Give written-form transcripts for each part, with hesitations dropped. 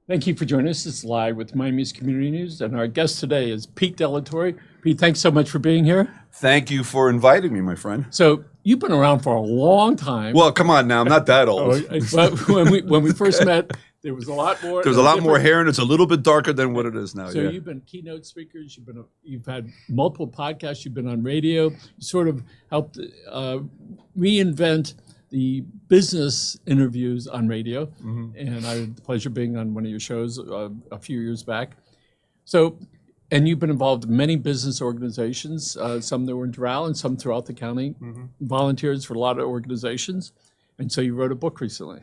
Thank you for joining us. It's live with Miami's Community News, and our guest today is Pete De La Torre. Pete, thanks so much for being here. Thank you for inviting me, my friend. So you've been around for a long time. Well, come on now, I'm not that old. But when we first met, there was a lot more. There's a lot more hair, and it's a little bit darker than what it is now. So yeah. You've been keynote speakers. You've had multiple podcasts. You've been on radio. You sort of helped reinvent the business interviews on radio, and I had the pleasure of being on one of your shows a few years back. So, and you've been involved in many business organizations, some that were in Doral and some throughout the county, volunteers for a lot of organizations, and so you wrote a book recently.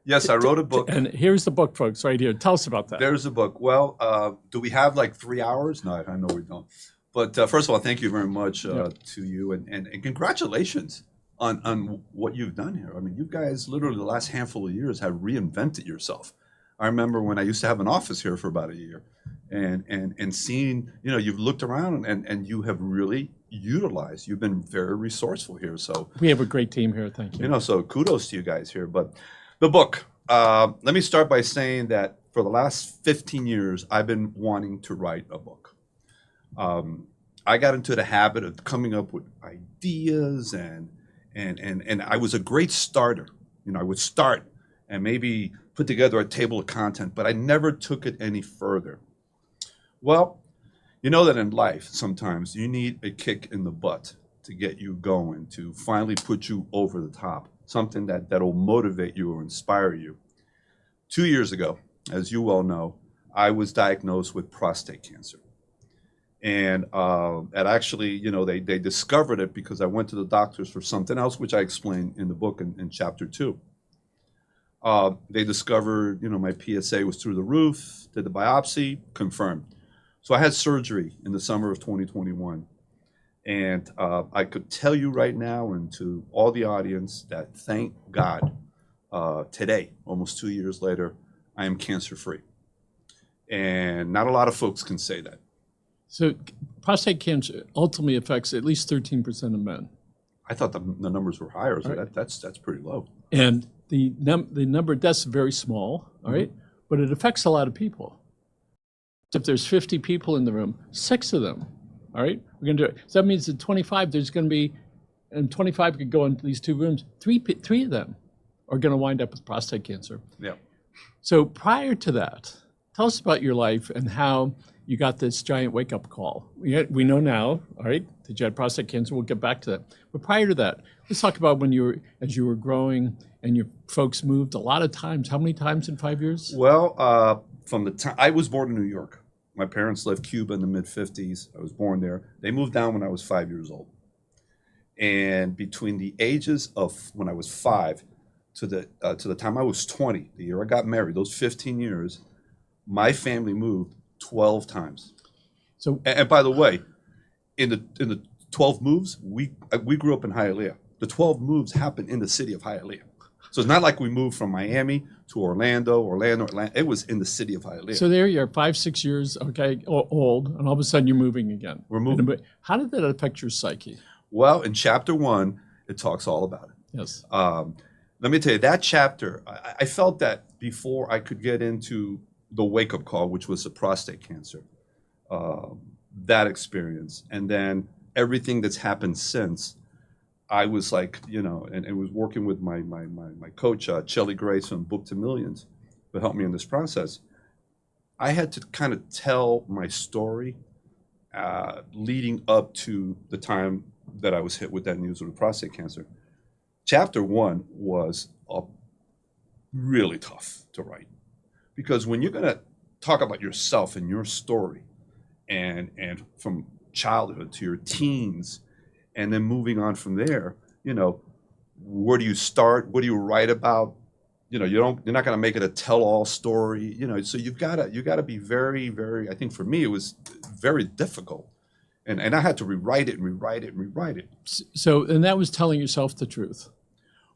Yes, I wrote a book. And here's the book, folks, right here. Tell us about that. There's a book. Well, do we have like 3 hours? No, I know we don't. But first of all, thank you very much to you, and congratulations on what you've done here. I mean, you guys literally the last handful of years have reinvented yourself. I remember when I used to have an office here for about a year and seeing, you've looked around and you have really utilized, you've been very resourceful here. So we have a great team here. Thank you. So kudos to you guys here. But the book, let me start by saying that for the last 15 years, I've been wanting to write a book. I got into the habit of coming up with ideas and I was a great starter. I would start and maybe put together a table of content, but I never took it any further. Well, you know that in life, sometimes you need a kick in the butt to get you going, to finally put you over the top, something that'll motivate you or inspire you. 2 years ago, as you well know, I was diagnosed with prostate cancer. And actually, they discovered it because I went to the doctors for something else, which I explained in the book in chapter 2. They discovered, my PSA was through the roof, did the biopsy, confirmed. So I had surgery in the summer of 2021. And I could tell you right now and to all the audience that thank God today, almost 2 years later, I am cancer-free. And not a lot of folks can say that. So prostate cancer ultimately affects at least 13% of men. I thought the numbers were higher, so that's pretty low. And the number of deaths is very small, all right? But it affects a lot of people. If there's 50 people in the room, 6 of them, all right, we're going to do it. So that means that 25, there's going to be, and 25 could go into these 2 rooms, three of them are going to wind up with prostate cancer. Yeah. So prior to that, tell us about your life and how you got this giant wake-up call. We know now, all right, that you had prostate cancer. We'll get back to that. But prior to that, let's talk about as you were growing and your folks moved a lot of times. How many times in 5 years? Well, from the time I was born in New York. My parents left Cuba in the mid-'50s. I was born there. They moved down when I was 5 years old. And between the ages of when I was 5 to the time I was 20, the year I got married, those 15 years, my family moved 12 times. So, and by the way, in the 12 moves, we grew up in Hialeah. The 12 moves happened in the city of Hialeah. So it's not like we moved from Miami to Orlando. It was in the city of Hialeah. So there you're 5-6 years, old, and all of a sudden you're moving again. We're moving. How did that affect your psyche? Well, in chapter 1, it talks all about it. Yes. Let me tell you, that chapter, I felt that before I could get into the wake-up call, which was the prostate cancer, that experience, and then everything that's happened since, I was like, and it was working with my coach, Shelly Grace from Book to Millions, who helped me in this process. I had to kind of tell my story leading up to the time that I was hit with that news of the prostate cancer. Chapter 1 was really tough to write. Because when you're going to talk about yourself and your story, and from childhood to your teens, and then moving on from there, where do you start? What do you write about? You're not going to make it a tell-all story. So you got to be very, very. I think for me it was very difficult, and I had to rewrite it. So, and that was telling yourself the truth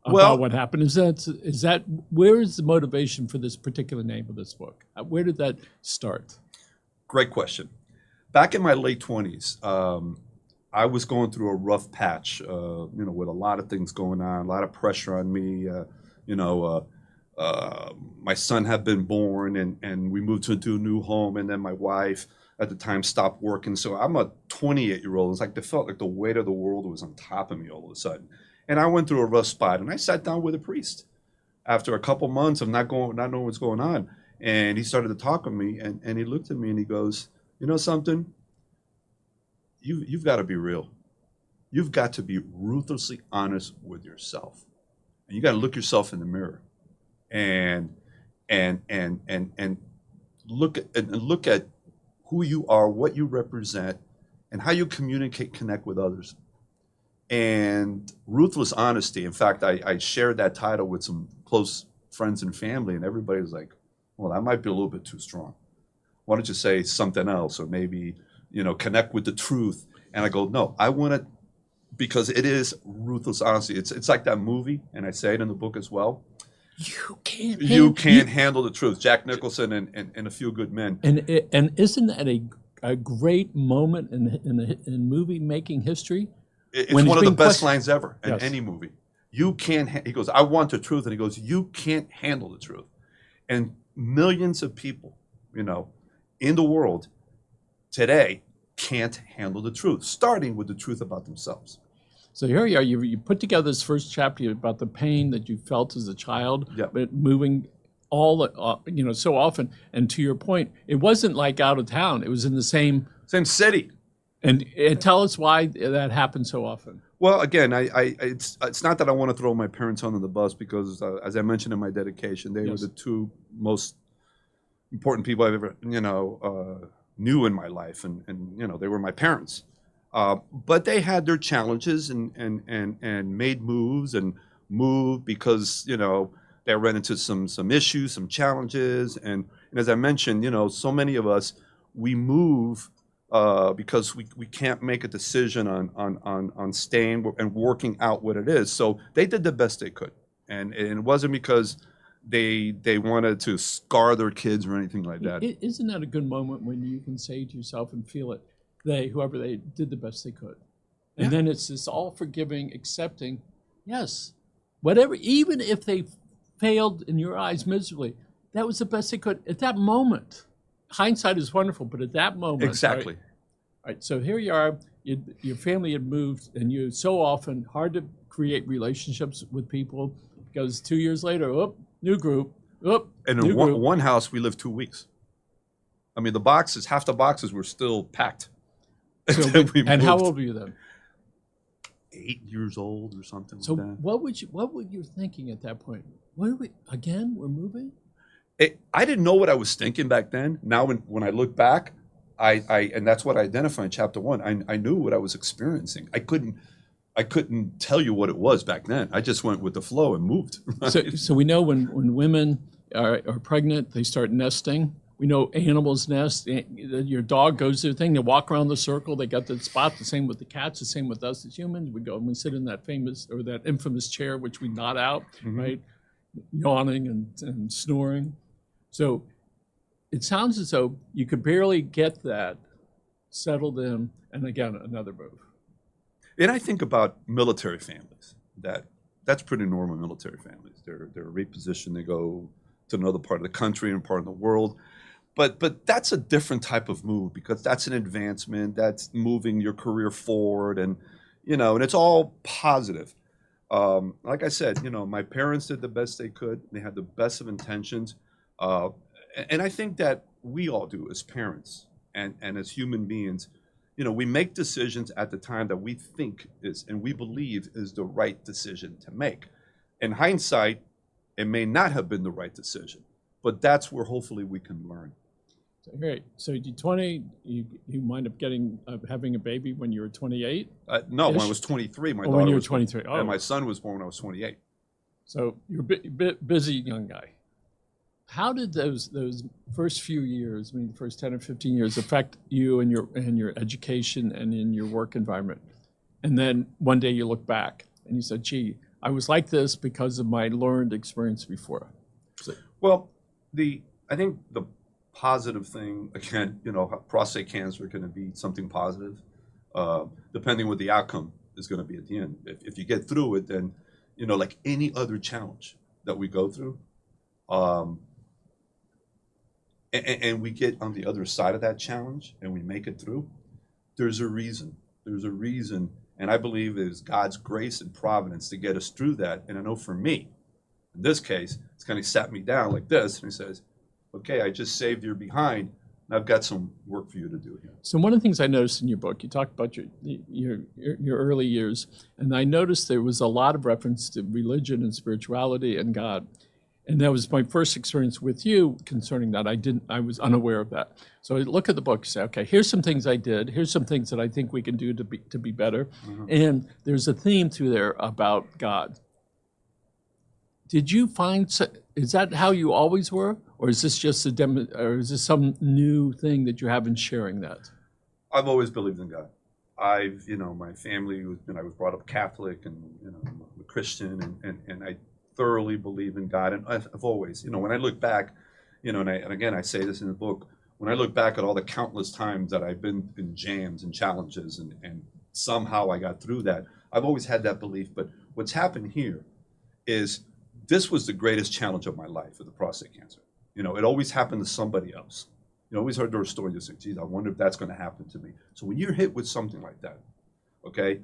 about what happened. Is that where is the motivation for this particular name of this book? Where did that start? Great question. Back in my late 20s, I was going through a rough patch, with a lot of things going on, a lot of pressure on me, my son had been born, and we moved into a new home, and then my wife at the time stopped working. So I'm a 28-year-old. It's like it felt like the weight of the world was on top of me all of a sudden. And I went through a rough spot, and I sat down with a priest after a couple months of not knowing what's going on. And he started to talk with me, and he looked at me and he goes, you know something? You've got to be real. You've got to be ruthlessly honest with yourself. And you got to look yourself in the mirror and look at who you are, what you represent, and how you communicate, connect with others. And Ruthless Honesty, in fact, I shared that title with some close friends and family, and everybody was like, well, that might be a little bit too strong. Why don't you say something else, or maybe, connect with the truth? And I go, no, I want to, because it is Ruthless Honesty. It's like that movie, and I say it in the book as well. You can't handle the truth. Jack Nicholson and A Few Good Men. And isn't that a great moment in movie making history? It's one of the best questioned. lines ever in Yes. any movie. You can't. He goes, I want the truth, and he goes, you can't handle the truth. And millions of people, in the world today can't handle the truth, starting with the truth about themselves. So here you are. You put together this first chapter about the pain that you felt as a child, Yeah. but moving so often. And to your point, it wasn't like out of town. It was in the same city. And tell us why that happened so often. Well, again, it's not that I want to throw my parents under the bus, because as I mentioned in my dedication, they Yes. were the two most important people I've ever knew in my life, and they were my parents. But they had their challenges and made moves and moved because they ran into some issues, some challenges, and as I mentioned, so many of us, we move because we can't make a decision on staying and working out what it is. So they did the best they could, and it wasn't because they wanted to scar their kids or anything like that. Isn't that a good moment when you can say to yourself and feel it, whoever they did the best they could, and then it's this all forgiving, accepting, yes, whatever, even if they failed in your eyes miserably, that was the best they could at that moment. Hindsight is wonderful, but at that moment, Exactly. Right. So here you are. Your family had moved, and you so often hard to create relationships with people because 2 years later, new group, And new in group. one house, we lived 2 weeks. I mean, half the boxes were still packed. So and how old were you then? 8 years old or something So like that. what were you thinking at that point? We're moving? I didn't know what I was thinking back then. Now, when I look back, and that's what I identify in chapter 1. I knew what I was experiencing. I couldn't tell you what it was back then. I just went with the flow and moved. So we know when women are pregnant, they start nesting. We know animals nest. Your dog goes their thing. They walk around the circle. They got the spot. The same with the cats. The same with us as humans. We go and we sit in that that infamous chair, which we nod out, right? Yawning and snoring. So it sounds as though you could barely get that settled in. And again, another move. And I think about military families. That's pretty normal. Military families. They're repositioned. They go to another part of the country and part of the world. But that's a different type of move, because that's an advancement. That's moving your career forward, and and it's all positive. Like I said, my parents did the best they could. They had the best of intentions, and I think that we all do as parents and as human beings. We make decisions at the time that we think is and we believe is the right decision to make. In hindsight, it may not have been the right decision, but that's where hopefully we can learn. So, great. So you're 20, you wind up having a baby when you were 28? No, when I was 23, my daughter when you were was 23. born, and my son was born when I was 28. So you're a bit busy young guy. How did those first few years, the first 10 or 15 years, affect you and your education and in your work environment? And then one day you look back and you said, gee, I was like this because of my learned experience before. Well, I think the positive thing, again, prostate cancer can be something positive, depending what the outcome is going to be at the end. If you get through it, then, like any other challenge that we go through, Um, and we get on the other side of that challenge and we make it through, there's a reason. There's a reason. And I believe it is God's grace and providence to get us through that. And I know for me, in this case, it's kind of sat me down like this and he says, okay, I just saved your behind. And I've got some work for you to do here. So one of the things I noticed in your book, you talked about your early years, and I noticed there was a lot of reference to religion and spirituality and God. And that was my first experience with you concerning that. I was unaware of that. So I look at the book and say, okay, here's some things I did. Here's some things that I think we can do to be better. Mm-hmm. And there's a theme through there about God. Did you find, is that how you always were? Or is this just or is this some new thing that you have in sharing that? I've always believed in God. My family, I was brought up Catholic and, I'm a Christian and I thoroughly believe in God. And I've always, when I look back, and again, I say this in the book, when I look back at all the countless times that I've been in jams and challenges and somehow I got through that, I've always had that belief. But what's happened here is this was the greatest challenge of my life with the prostate cancer. It always happened to somebody else. You always heard their story. You say, geez, I wonder if that's going to happen to me. So when you're hit with something like that, okay,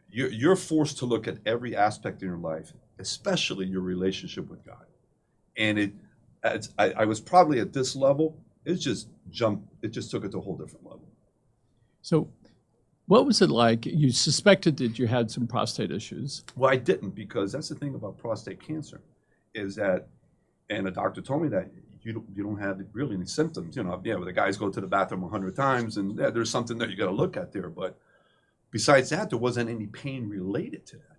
you're forced to look at every aspect in your life, especially your relationship with God. And I was probably at this level. It just took it to a whole different level. So what was it like? You suspected that you had some prostate issues. Well, I didn't, because that's the thing about prostate cancer is that, and a doctor told me that you don't have really any symptoms. The guys go to the bathroom 100 times and there's something that you got to look at there. But besides that, there wasn't any pain related to that.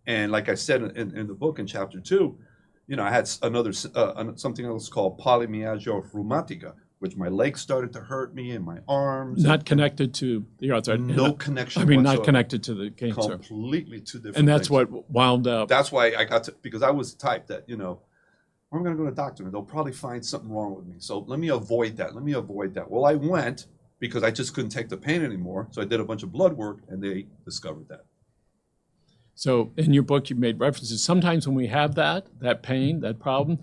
And like I said in the book in chapter 2, I had something else called polymyalgia rheumatica, which my legs started to hurt me and my arms. Not connected to the arthritis. No connection. Not connected to the cancer. Completely two different And that's things. what wound up. That's why I got to, because I was the type that, I'm going to go to the doctor and they'll probably find something wrong with me. So let me avoid that. Well, I went because I just couldn't take the pain anymore. So I did a bunch of blood work and they discovered that. So in your book, you made references. Sometimes when we have that pain, that problem,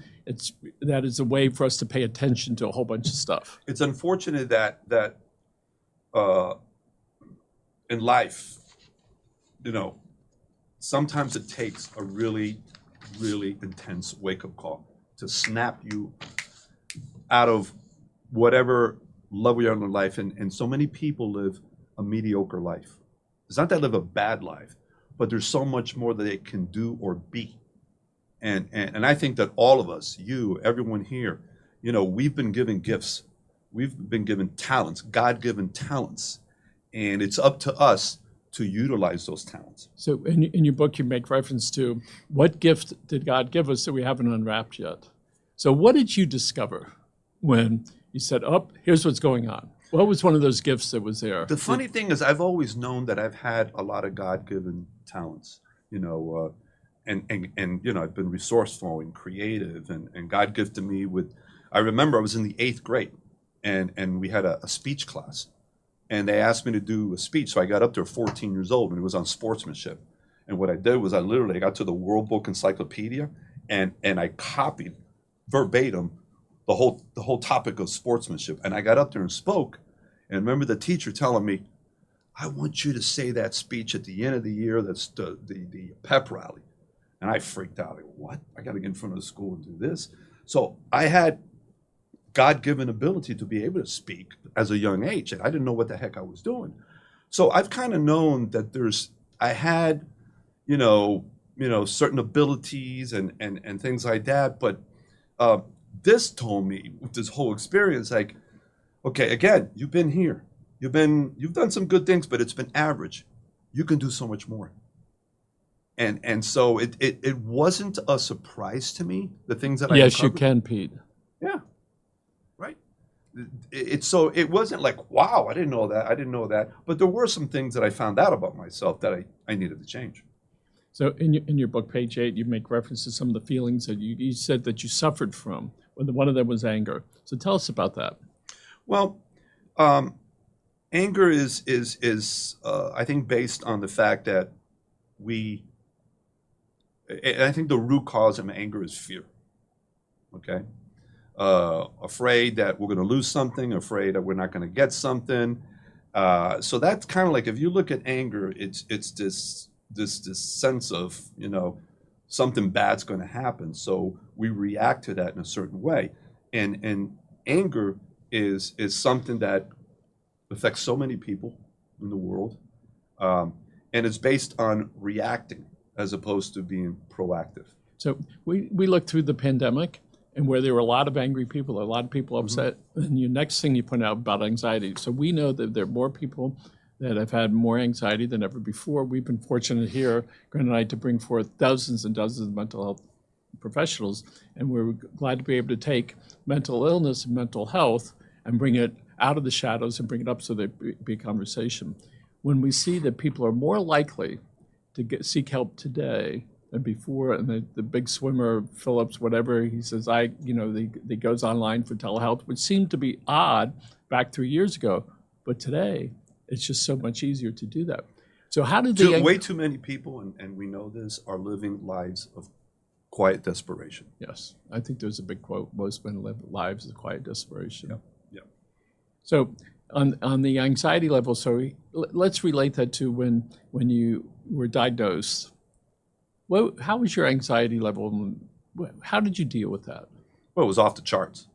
that is a way for us to pay attention to a whole bunch of stuff. It's unfortunate that in life, sometimes it takes a really, really intense wake-up call to snap you out of whatever level you're in life. And so many people live a mediocre life. It's not that they live a bad life, but there's so much more that they can do or be. And I think that all of us, you, everyone here, we've been given gifts. We've been given talents, God-given talents. And it's up to us to utilize those talents. So in your book, you make reference to what gift did God give us that we haven't unwrapped yet? So what did you discover when you said, here's what's going on? What was one of those gifts that was there? The funny thing is I've always known that I've had a lot of God-given talents, and I've been resourceful and creative, and God gifted me with, I remember I was in the 8th grade and we had a speech class and they asked me to do a speech. So I got up there 14 years old and it was on sportsmanship. And what I did was I got to the World Book Encyclopedia and I copied verbatim the whole topic of sportsmanship. And I got up there and spoke. And I remember the teacher telling me, I want you to say that speech at the end of the year. That's the pep rally. And I freaked out. I go, what? I got to get in front of the school and do this. So I had God-given ability to be able to speak as a young age. And I didn't know what the heck I was doing. So I've kind of known that I had, certain abilities and things like that. But this told me with this whole experience, like, okay, again, you've been here. You've done some good things, but it's been average. You can do so much more. And so it wasn't a surprise to me, the things that I Yes, you uncovered. can, Pete. Yeah, right. It wasn't like, wow, I didn't know that. But there were some things that I found out about myself that I needed to change. So in your book, page 8, you make reference to some of the feelings that you said that you suffered from. One of them was anger. So tell us about that. Well, anger is I think based on the fact that I think the root cause of anger is fear. okay? Afraid that we're going to lose something, afraid that we're not going to get something. So that's kind of like, if you look at anger, it's this sense of, something bad's going to happen. So we react to that in a certain way. And anger is something that affects so many people in the world. And it's based on reacting as opposed to being proactive. So we looked through the pandemic, and where there were a lot of angry people, a lot of people upset, and the next thing you point out about anxiety. So we know that there are more people that have had more anxiety than ever before. We've been fortunate here, Glenn and I, to bring forth dozens and dozens of mental health professionals, and we're glad to be able to take mental illness and mental health and bring it out of the shadows and bring it up so there be a conversation. When we see that people are more likely to seek help today than before, and the big swimmer, Phillips, whatever, he says, he goes online for telehealth, which seemed to be odd back 3 years ago, but today it's just so much easier to do that. So how did way too many people, and we know this, are living lives of quiet desperation. Yes, I think there's a big quote, most men live lives of quiet desperation. Yeah. So on the anxiety level, so let's relate that to when you were diagnosed. How was your anxiety level, and how did you deal with that? Well, it was off the charts.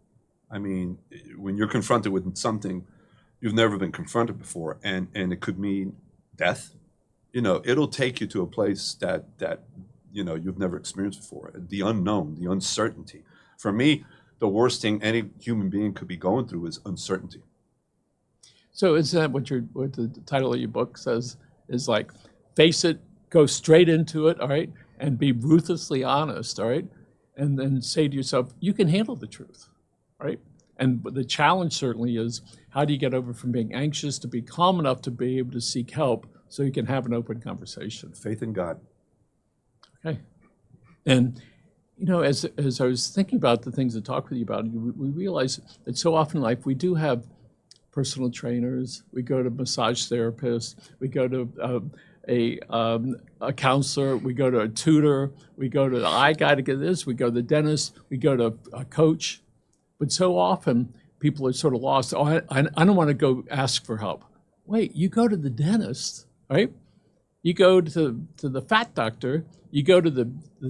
I mean, when you're confronted with something you've never been confronted before, and it could mean death, it'll take you to a place that you've never experienced before. The unknown, the uncertainty. For me, the worst thing any human being could be going through is uncertainty. So is that what the title of your book says? Is like, face it, go straight into it, all right, and be ruthlessly honest, all right, and then say to yourself, you can handle the truth, all right? And the challenge certainly is, how do you get over from being anxious to be calm enough to be able to seek help so you can have an open conversation? Faith in God. Okay. And, as I was thinking about the things to talk with you about, we realize that so often in life we do have personal trainers, we go to massage therapists, we go to a counselor, we go to a tutor, we go to the eye guy to get this, we go to the dentist, we go to a coach. But so often people are sort of lost. Oh, I don't want to go ask for help. Wait, you go to the dentist, right? You go to the fat doctor, you go to the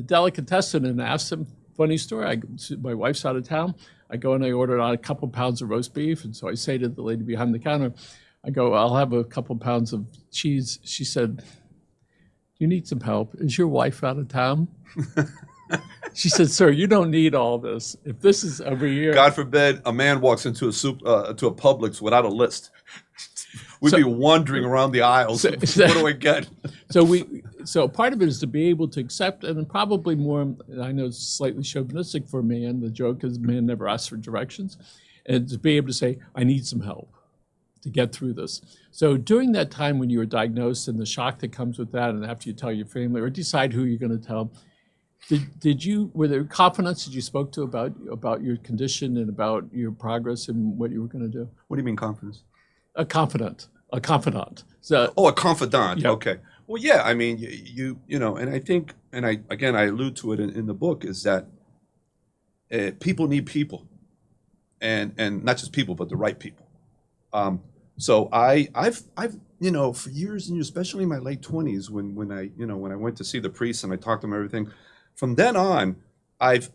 delicatessen and ask them. Funny story, my wife's out of town. I go and I order a couple pounds of roast beef. And so I say to the lady behind the counter, I go, I'll have a couple pounds of cheese. She said, you need some help. Is your wife out of town? She said, sir, you don't need all this. If this is every year. God forbid a man walks into a Publix without a list. We'd be wandering around the aisles. What do I get? So part of it is to be able to accept, and probably more, I know it's slightly chauvinistic for a man, the joke is man never asks for directions, and to be able to say, I need some help to get through this. So during that time when you were diagnosed and the shock that comes with that, and after you tell your family or decide who you're going to tell, were there confidants that you spoke to about your condition and about your progress and what you were going to do? What do you mean confidence? A confidant. So, a confidant. Yeah. Okay. Well, yeah. I mean, you know, and I think, and I allude to it in the book, is that people need people, and not just people, but the right people. So I've for years and years, especially in my late 20s, when I went to see the priest and I talked to him and everything, from then on, I've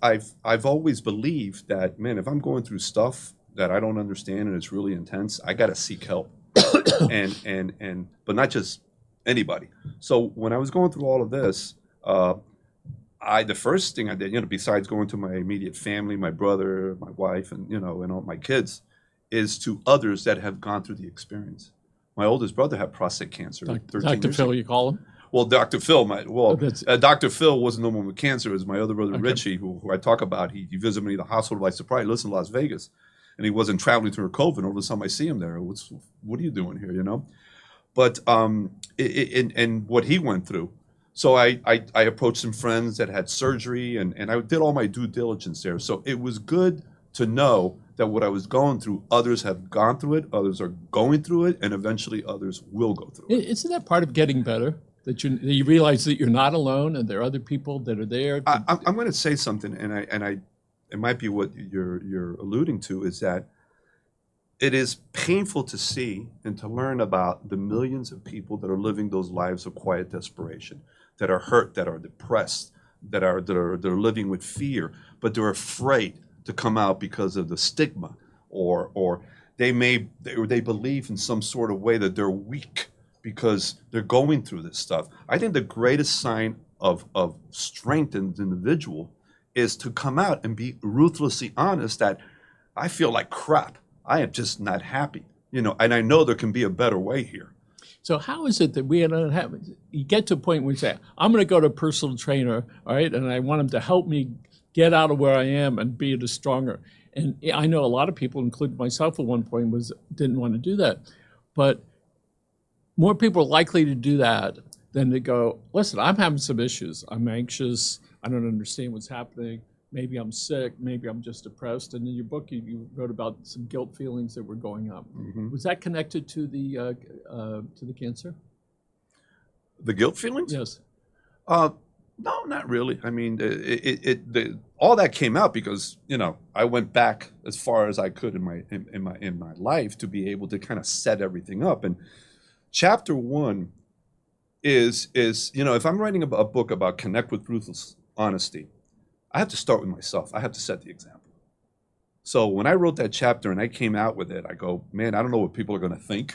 always believed that, man, if I'm going through stuff that I don't understand and it's really intense, I got to seek help, but not just anybody. So when I was going through all of this, the first thing I did, besides going to my immediate family, my brother, my wife, and all my kids, is to others that have gone through the experience. My oldest brother had prostate cancer. Dr. Phil, you call him? Well, Dr. Phil, Dr. Phil wasn't the one with cancer. It was my other brother, okay. Richie, who I talk about. He visited me in the hospital by surprise. He lives in Las Vegas, and he wasn't traveling through COVID. All of a sudden, I see him there. What are you doing here? But and what he went through. So I approached some friends that had surgery, and I did all my due diligence there. So it was good to know that what I was going through, others have gone through it, others are going through it, and eventually others will go through it. Isn't that part of getting better? That you realize that you're not alone, and there are other people that are there. I'm going to say something, and it might be what you're alluding to, is that it is painful to see and to learn about the millions of people that are living those lives of quiet desperation, that are hurt, that are depressed, that are living with fear, but they're afraid to come out because of the stigma, or they believe in some sort of way that they're weak because they're going through this stuff. I think the greatest sign of strength in an individual is to come out and be ruthlessly honest that I feel like crap. I am just not happy, and I know there can be a better way here. So how is it that we don't have, you get to a point where you say, I'm going to go to a personal trainer, all right, and I want him to help me get out of where I am and be stronger. And I know a lot of people, including myself at one point, didn't want to do that. But more people are likely to do that than to go, listen, I'm having some issues. I'm anxious. I don't understand what's happening. Maybe I'm sick, maybe I'm just depressed. And in your book, you wrote about some guilt feelings that were going up. Mm-hmm. Was that connected to the cancer? The guilt feelings? Yes. No, not really. I mean, all that came out because I went back as far as I could in my life to be able to kind of set everything up. And chapter 1 is if I'm writing a book about connect with ruthless honesty, I have to start with myself. I have to set the example. So when I wrote that chapter and I came out with it, I go, man, I don't know what people are going to think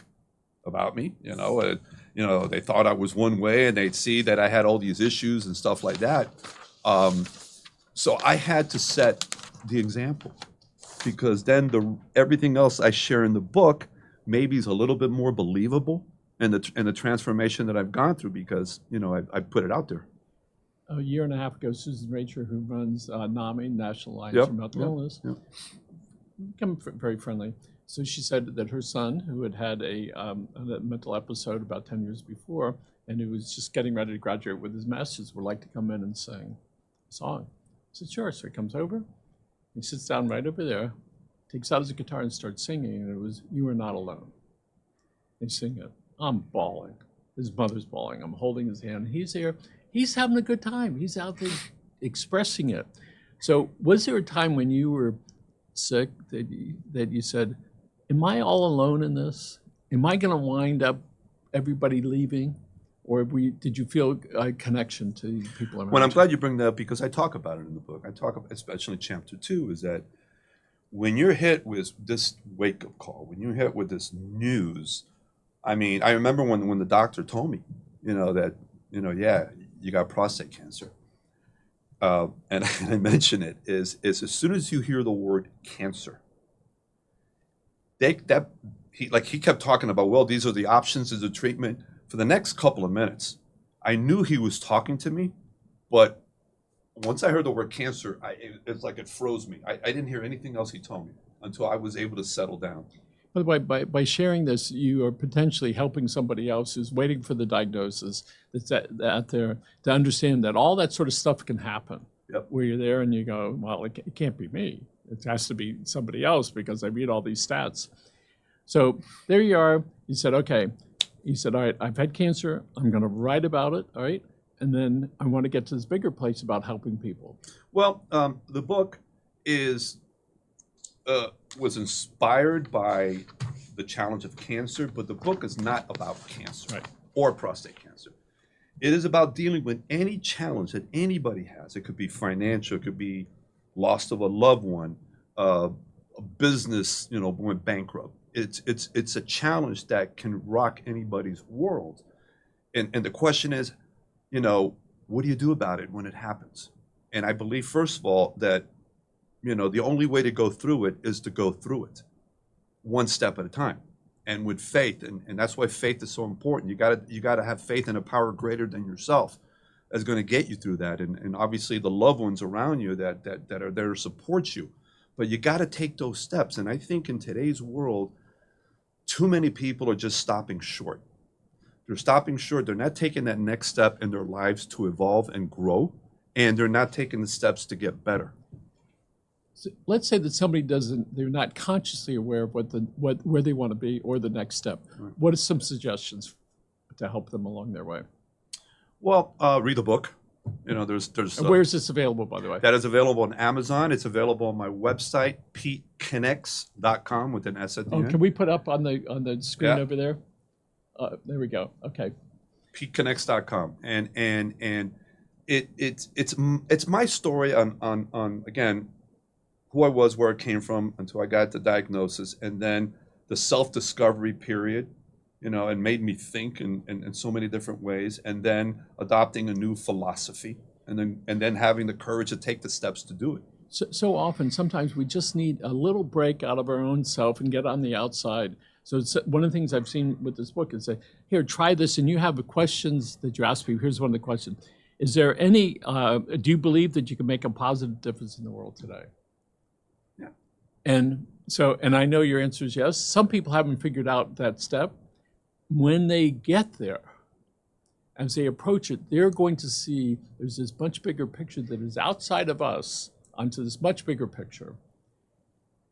about me. They thought I was one way, and they'd see that I had all these issues and stuff like that. So I had to set the example, because then everything else I share in the book maybe is a little bit more believable in the transformation that I've gone through, because I put it out there. A year and a half ago, Susan Rachel, who runs NAMI, National Alliance for Mental Illness, became very friendly. So she said that her son, who had a mental episode about 10 years before, and who was just getting ready to graduate with his master's, would like to come in and sing a song. I said, sure. So he comes over, he sits down right over there, takes out his guitar and starts singing, and it was You Are Not Alone. They sing it. I'm bawling. His mother's bawling. I'm holding his hand. He's here. He's having a good time. He's out there expressing it. So was there a time when you were sick that you said, am I all alone in this? Am I going to wind up everybody leaving? Or did you feel a connection to people around you? Well, I'm glad you bring that up, because I talk about it in the book. I talk about, especially chapter 2, is that when you're hit with this wake-up call, when you're hit with this news, I mean, I remember when the doctor told me, that, yeah, you got prostate cancer. And I mention it is as soon as you hear the word cancer, he kept talking about, well, these are the options, as a treatment. For the next couple of minutes, I knew he was talking to me, but once I heard the word cancer, it's like it froze me. I didn't hear anything else he told me until I was able to settle down. By the way, by sharing this, you are potentially helping somebody else who's waiting for the diagnosis that's out there to understand that all that sort of stuff can happen. Yep. Where you're there and you go, well, it can't be me. It has to be somebody else, because I read all these stats. So there you are. You said, okay. You said, all right, I've had cancer. I'm going to write about it, all right? And then I want to get to this bigger place about helping people. Well, the book was inspired by the challenge of cancer, but the book is not about cancer or prostate cancer. It is about dealing with any challenge that anybody has. It could be financial, it could be loss of a loved one, a business, going bankrupt. It's a challenge that can rock anybody's world. And the question is, what do you do about it when it happens? And I believe, first of all, that the only way to go through it is to go through it one step at a time, and with faith. And that's why faith is so important. You gotta have faith in a power greater than yourself that's going to get you through that. And obviously the loved ones around you that are there to support you. But you got to take those steps. And I think in today's world, too many people are just stopping short. They're stopping short. They're not taking that next step in their lives to evolve and grow. And they're not taking the steps to get better. So let's say that somebody they're not consciously aware of where they want to be or the next step. Right. What are some suggestions to help them along their way? Well, read the book. You know, there's And where's this available, by the way? that is available on Amazon. It's available on my website, PeteConnects.com with an S at the Oh, end. can we put up on the screen Yeah. over there? There we go. Okay. PeteConnects.com, and it's my story on again who I was, where I came from until I got the diagnosis, and then the self-discovery period, you know, and made me think in so many different ways, and then adopting a new philosophy, and then having the courage to take the steps to do it. So often, sometimes we just need a little break out of our own self and get on the outside. So it's, one of the things I've seen with this book is say, here, try this, and you have the questions that you ask me. Here's one of the questions. Is there any, do you believe that you can make a positive difference in the world today? Yeah. And so, and I know your answer is yes. Some people haven't figured out that step. When they get there, as they approach it, they're going to see there's this much bigger picture that is outside of us onto this much bigger picture.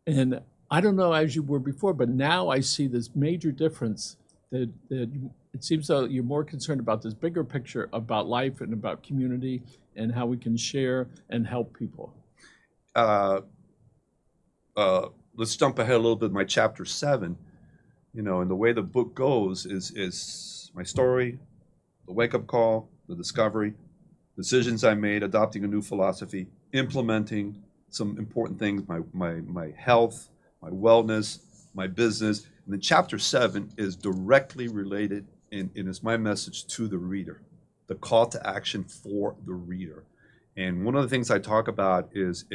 And I don't know as you were before, but now I see this major difference that it seems that you're more concerned about this bigger picture about life and about community and how we can share and help people. Let's jump ahead a little bit. My chapter 7, you know, and the way the book goes is my story, the wake-up call, the discovery, decisions I made, adopting a new philosophy, implementing some important things, my health, my wellness, my business. And then chapter 7 is directly related and is my message to the reader, the call to action for the reader. And one of the things I talk about is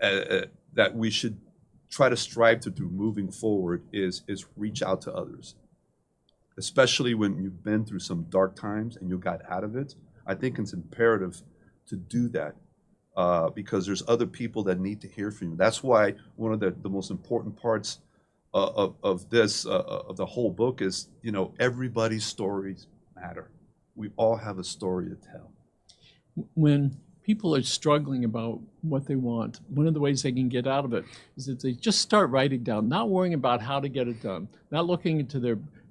that we should try to strive to do moving forward is reach out to others, especially when you've been through some dark times and you got out of it. I think it's imperative to do that because there's other people that need to hear from you. That's why one of the most important parts of the whole book is, you know, everybody's stories matter. We all have a story to tell. When People are struggling about what they want, one of the ways they can get out of it is that they just start writing down, not worrying about how to get it done, not looking into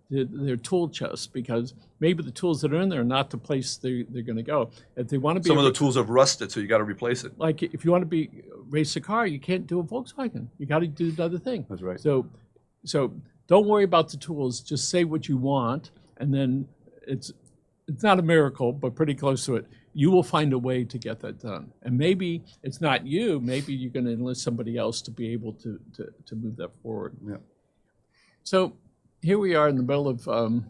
their tool chest, because maybe the tools that are in there are not the place they're going to go. If they want to be some of the tools have rusted, so you got to replace it. Like if you want to race a car, you can't do a Volkswagen. You got to do another thing. That's right. So don't worry about the tools. Just say what you want, and then it's not a miracle, but pretty close to it. You will find a way to get that done. And maybe it's not you. Maybe you're going to enlist somebody else to be able to move that forward. Yeah. So here we are in the middle of,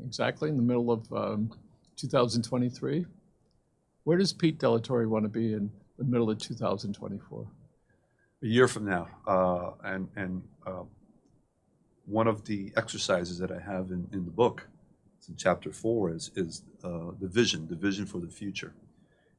exactly in the middle of 2023. Where does Pete De La Torre want to be in the middle of 2024? A year from now. One of the exercises that I have in the book, it's in chapter 4, is the vision for the future.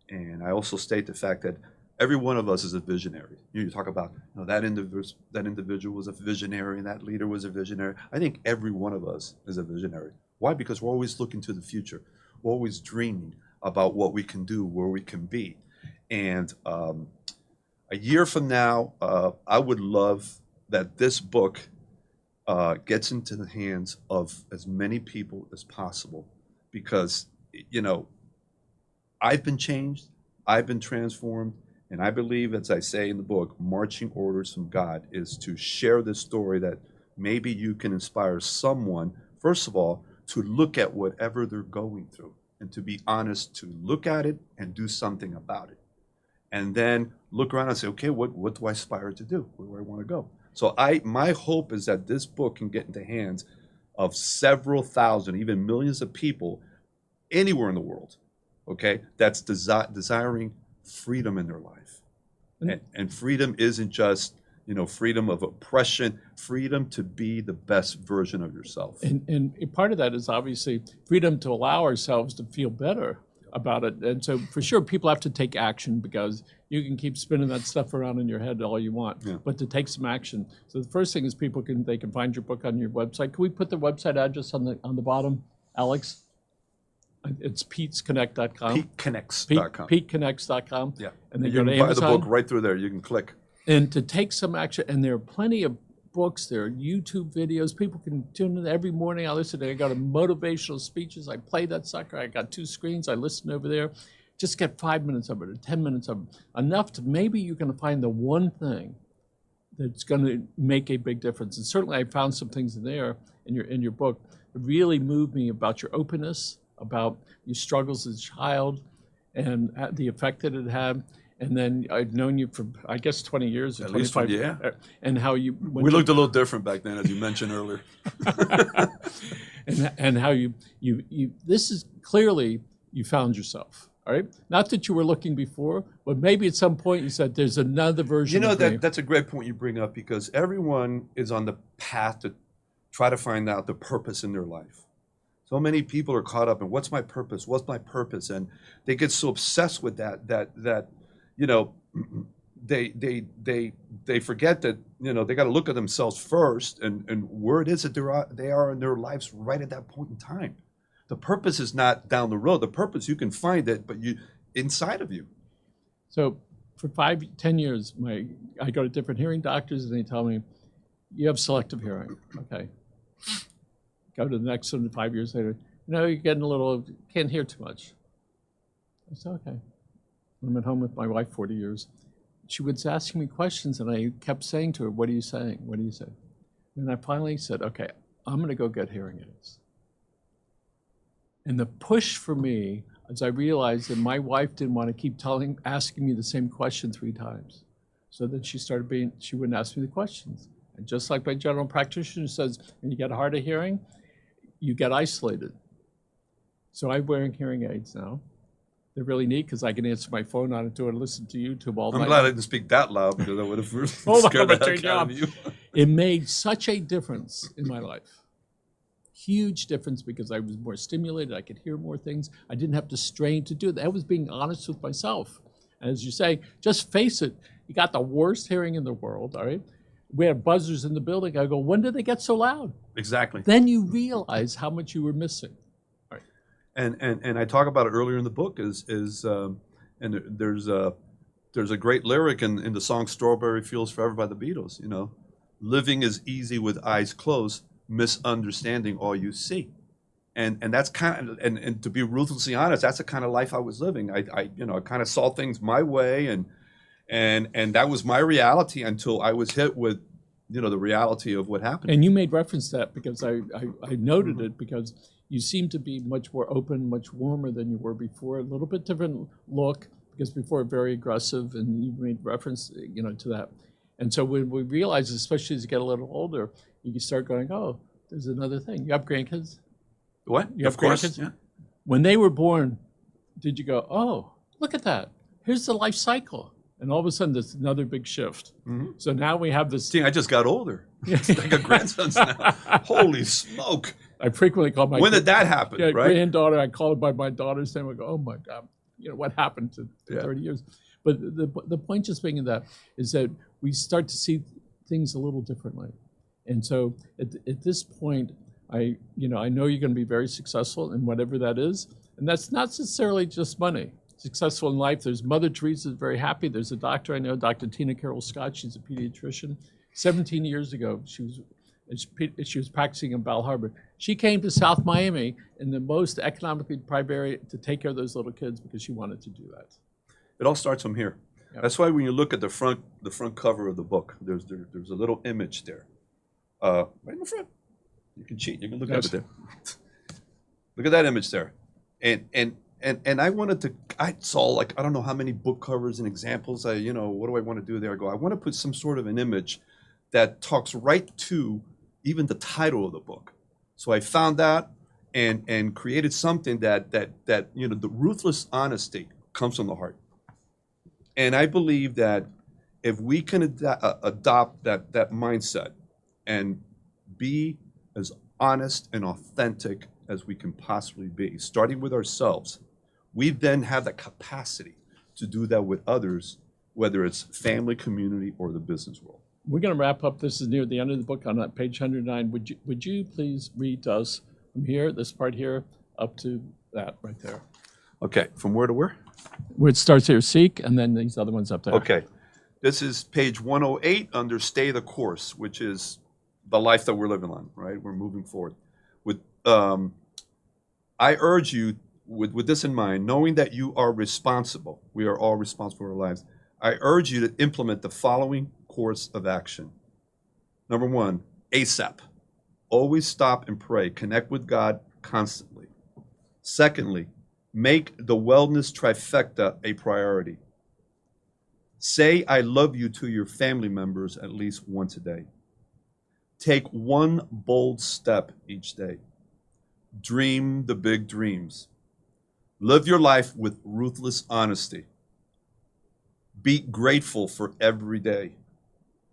And I also state the fact that every one of us is a visionary. You talk about, you know, that individual was a visionary and that leader was a visionary. I think every one of us is a visionary. Why? Because we're always looking to the future. We're always dreaming about what we can do, where we can be. And a year from now, I would love that this book gets into the hands of as many people as possible, because, you know, I've been changed, I've been transformed, and I believe, as I say in the book, marching orders from God is to share this story that maybe you can inspire someone, first of all, to look at whatever they're going through and to be honest, to look at it and do something about it. And then look around and say, okay, what do I aspire to do? Where do I want to go? So my hope is that this book can get into hands of several thousand, even millions of people anywhere in the world, okay, that's desiring freedom in their life. And freedom isn't just, you know, freedom of oppression, freedom to be the best version of yourself. And part of that is obviously freedom to allow ourselves to feel better about it. And so for sure, people have to take action, because you can keep spinning that stuff around in your head all you want, but to take some action. So the first thing is they can find your book on your website. Can we put the website address on the bottom, Alex? It's PeteConnects.com. PeteConnects.com. PeteConnects.com. Yeah. And then you go to can buy Amazon. the book right through there. You can click. And to take some action, and there are plenty of books, there are YouTube videos. People can tune in every morning. I listen to, I go to motivational speeches. I play that sucker. I got 2 screens. I listen over there. Just get 5 minutes of it or 10 minutes of it. Enough to maybe you're going to find the one thing that's going to make a big difference. And certainly I found some things in there in your book that really moved me about your openness, about your struggles as a child, and the effect that it had. And then I've known you for, I guess, 20 years or At least 25. yeah. And how you We looked a little different back then, as you mentioned earlier. and how you this is clearly you found yourself. All right. Not that you were looking before, but maybe at some point you said there's another version. You know, of me. that's a great point you bring up, because everyone is on the path to try to find out the purpose in their life. So many people are caught up in what's my purpose? What's my purpose? And they get so obsessed with that you know, they forget that, you know, they got to look at themselves first and where it is that they are in their lives right at that point in time. The purpose is not down the road. The purpose, you can find it, but you inside of you. So for 5-10 years, I go to different hearing doctors and they tell me, you have selective hearing. Okay. Go to the next one 5 years later. No, you're getting a little, can't hear too much. I said, okay. I'm at home with my wife 40 years. She was asking me questions and I kept saying to her, what are you saying? What do you say? And I finally said, okay, I'm going to go get hearing aids. And the push for me, as I realized that my wife didn't want to keep asking me the same question 3 times. So then she wouldn't ask me the questions. And just like my general practitioner says, when you get hard of hearing, you get isolated. So I'm wearing hearing aids now. They're really neat because I can answer my phone on it too and listen to YouTube all night. I'm glad I didn't speak that loud, because I would have really Oh, scared the turn heck you out off. of you. It made such a difference in my life. Huge difference, because I was more stimulated. I could hear more things. I didn't have to strain to do it. I was being honest with myself. And as you say, just face it. You got the worst hearing in the world, all right? We had buzzers in the building. I go, when did they get so loud? Exactly. Then you realize how much you were missing. Right. And I talk about it earlier in the book and there's a great lyric in the song "Strawberry Fields Forever" by the Beatles. You know, living is easy with eyes closed, misunderstanding all you see. And that's kind of, and to be ruthlessly honest, that's the kind of life I was living. I kind of saw things my way, and that was my reality until I was hit with, you know, the reality of what happened. And you made reference to that because I noted it, because you seem to be much more open, much warmer than you were before. A little bit different look, because before very aggressive, and you made reference, you know, to that. And so when we realize, especially as you get a little older, you can start going, oh, there's another thing. You have grandkids? What? You have Of course. grandkids? Yeah. When they were born, did you go, oh, look at that. Here's the life cycle. And all of a sudden, there's another big shift. Mm-hmm. So now we have this. See, I just got older. I got grandsons now. Holy smoke. I frequently call my When did that happen, right? granddaughter, I call her by my daughter's name. I go, oh my God, you know, what happened to 30 years? But the point just being that is that we start to see things a little differently. And so at this point, I know you're going to be very successful in whatever that is. And that's not necessarily just money. Successful in life. There's Mother Teresa's very happy. There's a doctor I know, Dr. Tina Carroll Scott. She's a pediatrician. 17 years ago, she was practicing in Bal Harbor. She came to South Miami in the most economically deprived area to take care of those little kids because she wanted to do that. It all starts from here. Yep. That's why when you look at the front cover of the book, there's a little image there, right in the front. You can cheat. You can look at it there. Look at that image there, and I saw, like, I don't know how many book covers and examples. What do I want to do there? I want to put some sort of an image that talks right to even the title of the book. So I found that and created something that the ruthless honesty comes from the heart. And I believe that if we can adopt that mindset and be as honest and authentic as we can possibly be, starting with ourselves, we then have the capacity to do that with others, whether it's family, community, or the business world. We're going to wrap up. This is near the end of the book on page 109. Would you please read to us from here, this part here, up to that right there? Okay, from where to where? Where it starts here, seek, and then these other ones up there. Okay, this is page 108 under Stay the Course, which is the life that we're living on, right? We're moving forward. I urge you, with this in mind, knowing that you are responsible, we are all responsible for our lives, I urge you to implement the following course of action. Number 1, ASAP. Always stop and pray. Connect with God constantly. Secondly, make the wellness trifecta a priority. Say I love you to your family members at least once a day. Take one bold step each day. Dream the big dreams. Live your life with ruthless honesty. Be grateful for every day.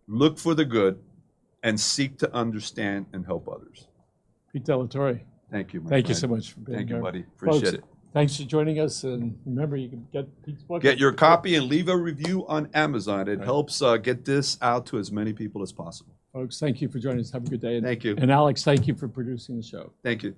Look for the good and seek to understand and help others. Pete De La Torre, Thank you, my thank you friend. so much for being Thank you, here. buddy. Appreciate Folks, it. Thanks for joining us. And remember, you can get Pete's book. Get your copy and leave a review on Amazon. It Right. helps get this out to as many people as possible. Folks, thank you for joining us. Have a good day. And, Thank you. And Alex, thank you for producing the show. Thank you.